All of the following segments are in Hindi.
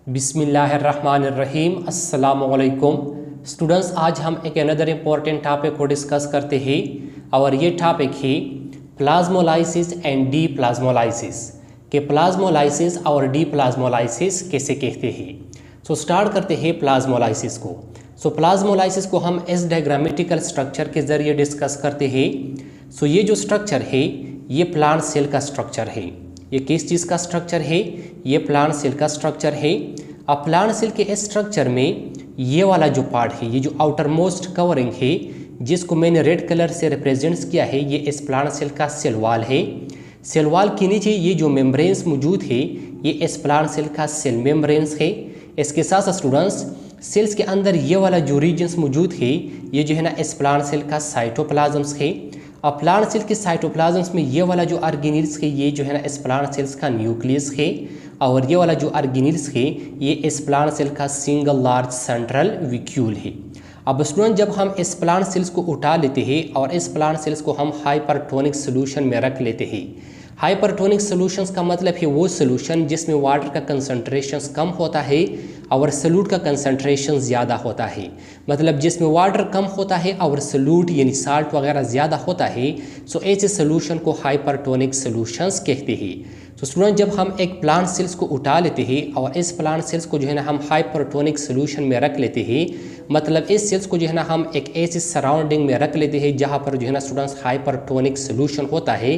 बिस्मिल्लाहिर्रहमानिर्रहीम अस्सलामुअलैकुम स्टूडेंट्स, आज हम एक अनदर इम्पॉर्टेंट टॉपिक को डिस्कस करते हैं और ये टॉपिक है प्लाज्मोलाइसिस एंड डी प्लाज्मोलाइसिस के प्लाज्मोलाइसिस और डी प्लाज्मोलाइसिस कैसे कहते हैं। सो स्टार्ट करते हैं प्लाज्मोलाइसिस को। सो प्लाज्मोलाइसिस को हम इस डायग्रामेटिकल स्ट्रक्चर के ज़रिए डिस्कस करते हैं। सो ये जो स्ट्रक्चर है ये प्लांट सेल का स्ट्रक्चर है। ये किस चीज़ का स्ट्रक्चर है? ये प्लांट सेल का स्ट्रक्चर है। अब प्लांट सेल के इस स्ट्रक्चर में ये वाला जो पार्ट है, ये जो आउटर मोस्ट कवरिंग है जिसको मैंने रेड कलर से रिप्रेजेंट्स किया है, ये इस प्लांट सेल का सेल वॉल है। सेल वॉल के नीचे ये जो मेम्ब्रेन्स मौजूद है ये इस प्लांट सेल का सेल मेम्ब्रेन्स है। इसके साथ साथ स्टूडेंट्स सेल्स के अंदर ये वाला जो रीजन्स मौजूद है ये जो है ना इस प्लांट सेल का साइटोप्लाज्म्स है। अब प्लांट सेल के साइटोप्लाज्म्स में ये वाला जो ऑर्गेनेल्स है ये जो है ना इस प्लांट सेल्स का न्यूक्लियस है और ये वाला जो ऑर्गेनेल्स है ये इस प्लांट सेल का सिंगल लार्ज सेंट्रल वैक्यूल है। अब स्टूडेंट जब हम इस प्लांट सेल्स को उठा लेते हैं और इस प्लांट सेल्स को हम हाइपरटोनिक सोल्यूशन में रख लेते हैं। हाइपरटोनिक सोल्यूशंस का मतलब है वो सोल्यूशन जिसमें वाटर का कंसंट्रेशन कम होता है और सॉल्यूट का कंसंट्रेशन ज़्यादा होता है। मतलब जिसमें वाटर कम होता है और सॉल्यूट यानी साल्ट वगैरह ज़्यादा होता है, सो ऐसे सोल्यूशन को हाइपरटोनिक सोल्यूशंस कहते हैं। तो स्टूडेंट जब हम एक प्लांट सेल्स को उठा लेते हैं और इस प्लांट सेल्स को जो है ना हम हाइपरटोनिक सोल्यूशन में रख लेते हैं, मतलब इस सेल्स को जो है ना हम एक ऐसी सराउंडिंग में रख लेते हैं जहाँ पर जो है ना स्टूडेंट्स हाइपरटोनिक सोल्यूशन होता है।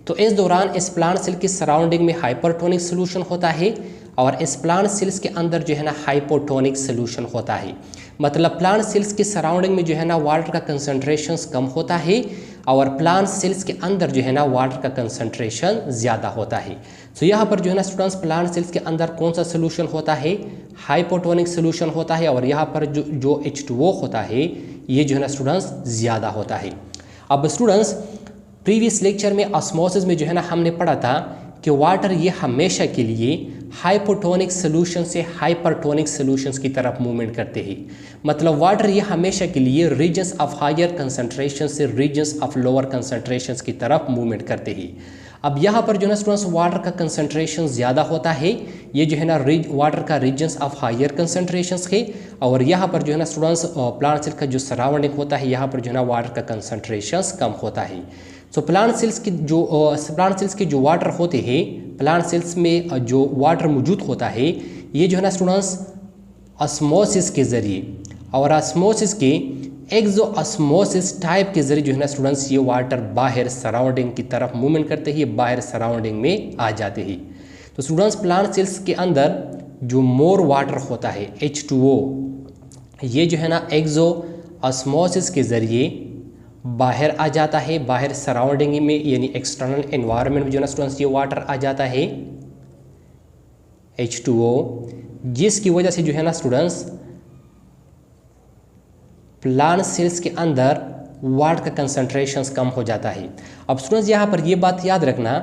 तो इस दौरान इस प्लांट सेल की सराउंडिंग में हाइपरटोनिक सोल्यूशन होता है और इस प्लांट सेल्स के अंदर जो है ना हाइपोटोनिक सोल्यूशन होता है। मतलब प्लांट सेल्स की सराउंडिंग में जो है ना वाटर का कंसंट्रेशन कम होता है और प्लांट सेल्स के अंदर जो है ना वाटर का कंसंट्रेशन ज़्यादा होता है। तो यहाँ पर जो है ना स्टूडेंट्स प्लांट सेल्स के अंदर कौन सा सोल्यूशन होता है? हाइपोटोनिक सोल्यूशन होता है और यहाँ पर जो H2O होता है ये जो है ना स्टूडेंट्स ज़्यादा होता है। अब स्टूडेंट्स प्रीवियस लेक्चर में ऑस्मोसिस में जो है ना हमने पढ़ा था कि वाटर ये हमेशा के लिए हाइपोटोनिक सोल्यूशन से हाइपरटोनिक सोल्यूशंस की तरफ मूवमेंट करते हैं। मतलब वाटर ये हमेशा के लिए रीजन्स ऑफ हायर कंसंट्रेशन से रीजन्स ऑफ लोअर कंसंट्रेशंस की तरफ मूवमेंट करते हैं। अब यहाँ पर जो है ना स्टूडेंट्स वाटर का कंसंट्रेशन ज़्यादा होता है, ये जो है ना वाटर का रीजन्स ऑफ हायर कंसंट्रेशंस है और यहाँ पर जो है ना स्टूडेंट्स प्लांट सेल का जो सराउंडिंग होता है यहाँ पर जो है ना वाटर का कंसंट्रेशन कम होता है। तो प्लांट सेल्स के जो वाटर होते हैं, प्लांट सेल्स में जो वाटर मौजूद होता है ये जो है ना स्टूडेंट्स ऑस्मोसिस के ज़रिए और ऑस्मोसिस के एक्सोऑस्मोसिस टाइप के ज़रिए जो है ना स्टूडेंट्स ये वाटर बाहर सराउंडिंग की तरफ मूवमेंट करते हैं, बाहर सराउंडिंग में आ जाते हैं। तो स्टूडेंट्स प्लांट सेल्स के अंदर जो मोर वाटर होता है H2O ये जो है ना एक्सोऑस्मोसिस के ज़रिए बाहर आ जाता है, बाहर सराउंडिंग में यानी एक्सटर्नल एनवायरनमेंट में जो है ना स्टूडेंट्स ये वाटर आ जाता है H2O, जिसकी वजह से जो है ना स्टूडेंट्स प्लांट सेल्स के अंदर वाटर का कंसंट्रेशन कम हो जाता है। अब स्टूडेंट्स यहाँ पर ये बात याद रखना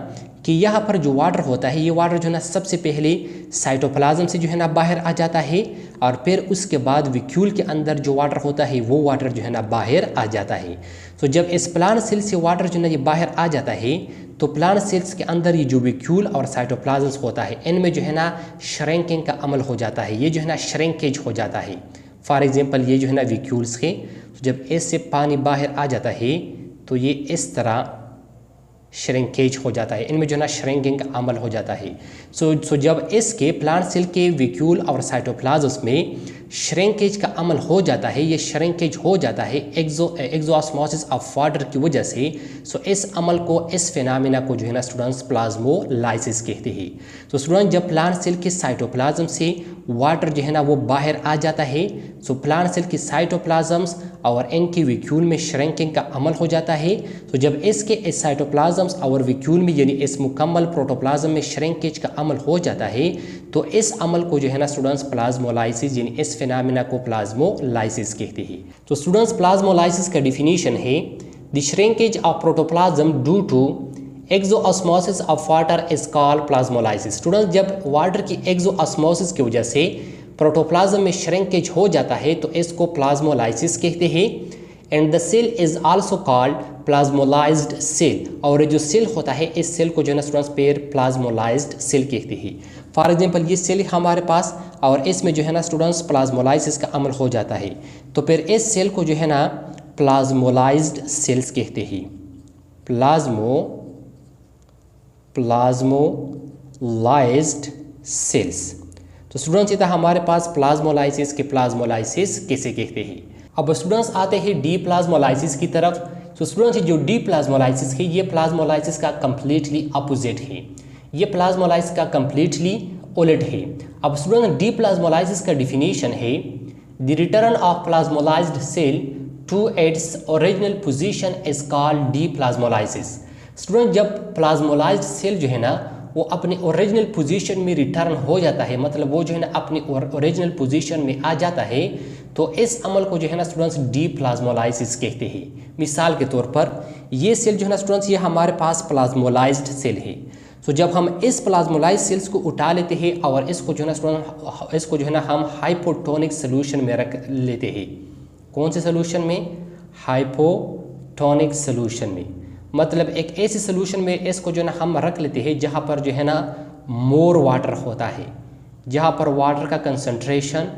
कि यहाँ पर जो वाटर होता है ये वाटर जो है ना सबसे पहले साइटोप्लाज्म से जो है ना बाहर आ जाता है और फिर उसके बाद वैक्यूल के अंदर जो वाटर होता है वो वाटर जो है ना बाहर आ जाता है। तो जब इस प्लांट सेल से वाटर जो है ना ये बाहर आ जाता है तो प्लांट सेल्स के अंदर ये जो वैक्यूल और साइटोप्लाज्म होता है इनमें जो है ना श्रिंकिंग का अमल हो जाता है, ये जो है ना श्रिंकेज हो जाता है। फॉर एग्जांपल ये जो है ना वैक्यूल्स है, तो जब इससे पानी बाहर आ जाता है तो ये इस तरह श्रिंकेज हो जाता है, इनमें जो है ना श्रिंकिंग का अमल हो जाता है। सो जब इसके प्लांट सेल के वैक्यूल और साइटोप्लाज्म में श्रिंकेज का अमल हो जाता है, ये श्रिंकेज हो जाता है एक्सोऑस्मोसिस ऑफ वाटर की वजह से। सो इस अमल को, इस फिनोमेना को जो है ना स्टूडेंट्स प्लाज्मोलाइसिस कहते हैं। तो स्टूडेंट जब प्लांट सेल के साइटोप्लाज्म से वाटर जो है ना वो बाहर आ जाता है, सो प्लांट सेल की साइटोप्लाज्म्स और इनकी वैक्यूल में श्रिंकिंग का अमल हो जाता है। तो जब इसके इस साइटोप्लाज्म्स और वैक्यूल में यानी इस मुकम्मल प्रोटोप्लाज्म में श्रिंकेज का अमल हो जाता है, तो इस अमल को जो है ना स्टूडेंट्स प्लाज्मोलाइसिस यानी इस फिनोमेना को प्लाज्मोलाइसिस कहते हैं। तो स्टूडेंट्स प्लाज्मोलाइसिस का डेफिनेशन है the shrinkage of protoplasm due to exosmosis of water is called plasmolysis. Students जब वाटर की एक्सोऑस्मोसिस की वजह से प्रोटोप्लाज्म में श्रिंकेज हो जाता है तो इसको प्लाज्मोलाइसिस कहते हैं। And the cell is also called plasmolysed cell, और जो सेल होता है इस सेल को जो है ना स्टूडेंट्स पेयर प्लाज्मोलाइज्ड सेल कहते हैं। फॉर एग्जांपल ये सेल हमारे पास और इसमें जो है ना स्टूडेंट्स प्लाज्मोलाइसिस का अमल हो जाता है, तो फिर इस सेल को जो है ना प्लाज्मोलाइज्ड सेल्स कहते हैं। Plasmolysed sales. तो स्टूडेंट्स ये था हमारे पास प्लाज्मोलाइसिस के प्लाज्मोलाइसिस किसे कहते हैं। अब स्टूडेंट्स आते हैं डी प्लाज्मोलाइसिस की तरफ। तो स्टूडेंट्स जो डी प्लाज्मोलाइसिस है ये प्लाज्मोलाइसिस का कम्प्लीटली अपोजिट है, ये प्लाज्मोलाइसिस का कम्प्लीटली उलट है। अब स्टूडेंट डी प्लाज्मोलाइसिस का डिफिनीशन है the return of plasmolysed cell to its original position is called deplasmolysis. Student जब प्लाज्मोलाइज्ड सेल जो है ना वो अपने ओरिजिनल पोजीशन में रिटर्न हो जाता है, मतलब वो जो है ना अपनी ओरिजिनल पोजीशन में आ जाता है, तो इस अमल को जो है ना स्टूडेंट्स डी प्लाज्मोलाइसिस कहते हैं। मिसाल के तौर पर ये सेल जो है ना स्टूडेंट्स ये हमारे पास प्लाज्मोलाइज्ड सेल है। तो जब हम इस प्लाज्मोलाइज्ड सेल्स को उठा लेते हैं और इसको जो है ना स्टूडेंट इसको जो है ना हम हाइपोटोनिक सोल्यूशन में रख लेते हैं। कौन से सोल्यूशन में? हाइपोटोनिक सोल्यूशन में। मतलब एक ऐसे सोल्यूशन में इसको जो है ना हम रख लेते हैं जहाँ पर जो है ना मोर वाटर होता है, जहाँ पर वाटर का कंसंट्रेशन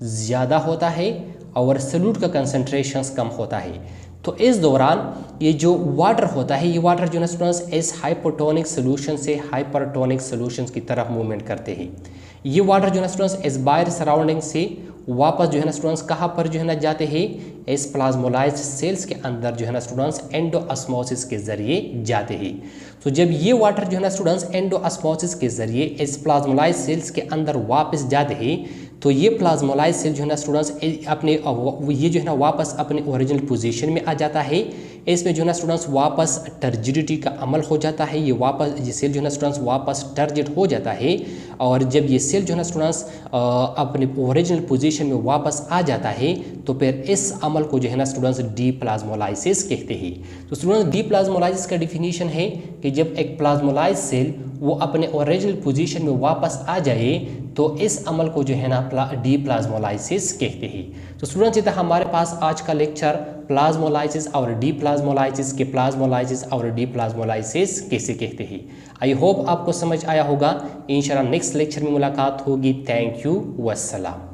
ज़्यादा होता है और सॉल्यूट का कंसंट्रेशन कम होता है। तो इस दौरान ये जो वाटर होता है ये वाटर जो है स्टूडेंट्स इस हाइपोटोनिक सोल्यूशन से हाइपरटोनिक सोल्यूशंस की तरफ मूवमेंट करते हैं। ये वाटर जो है स्टूडेंट्स इस बाहर सराउंडिंग से वापस जो है ना स्टूडेंट्स कहाँ पर जो है ना जाते हैं? इस प्लाज्मोलाइज्ड सेल्स के अंदर जो है ना स्टूडेंट्स एंडोऑस्मोसिस के जरिए जाते हैं। तो जब ये वाटर जो है ना स्टूडेंट्स एंडोऑस्मोसिस के जरिए इस प्लाज्मोलाइज्ड सेल्स के अंदर वापस जाते हैं, तो ये प्लाज्मोलाइज्ड सेल जो है ना स्टूडेंट्स अपने ये जो है ना वापस अपने ओरिजिनल पोजीशन में आ जाता है। इसमें जो है ना स्टूडेंट्स वापस टर्जिडिटी का अमल हो जाता है, ये सेल जो है ना स्टूडेंट्स वापस टर्जिड हो जाता है। और जब ये सेल जो है ना स्टूडेंट्स अपने ओरिजिनल पोजीशन में वापस आ जाता है, तो फिर इस अमल को जो है ना स्टूडेंट्स डी प्लाज्मोलाइसिस कहते हैं। तो स्टूडेंट्स डी प्लाज्मोलाइसिस का डिफिनीशन है कि जब एक प्लाज्मोलाइज्ड सेल वो अपने ओरिजिनल पोजीशन में वापस आ जाए तो इस अमल को जो है ना डी प्लाज्मोलाइसिस कहते हैं। तो स्टूडेंट्स ये था हमारे पास आज का लेक्चर प्लाज्मोलाइसिस और डी प्लाज्मोलाइसिस के प्लाज्मोलाइसिस और डी प्लाज्मोलाइसिस कैसे कहते हैं। आई होप आपको समझ आया होगा। इंशाल्लाह नेक्स्ट लेक्चर में मुलाकात होगी। Thank you, वस्सलाम।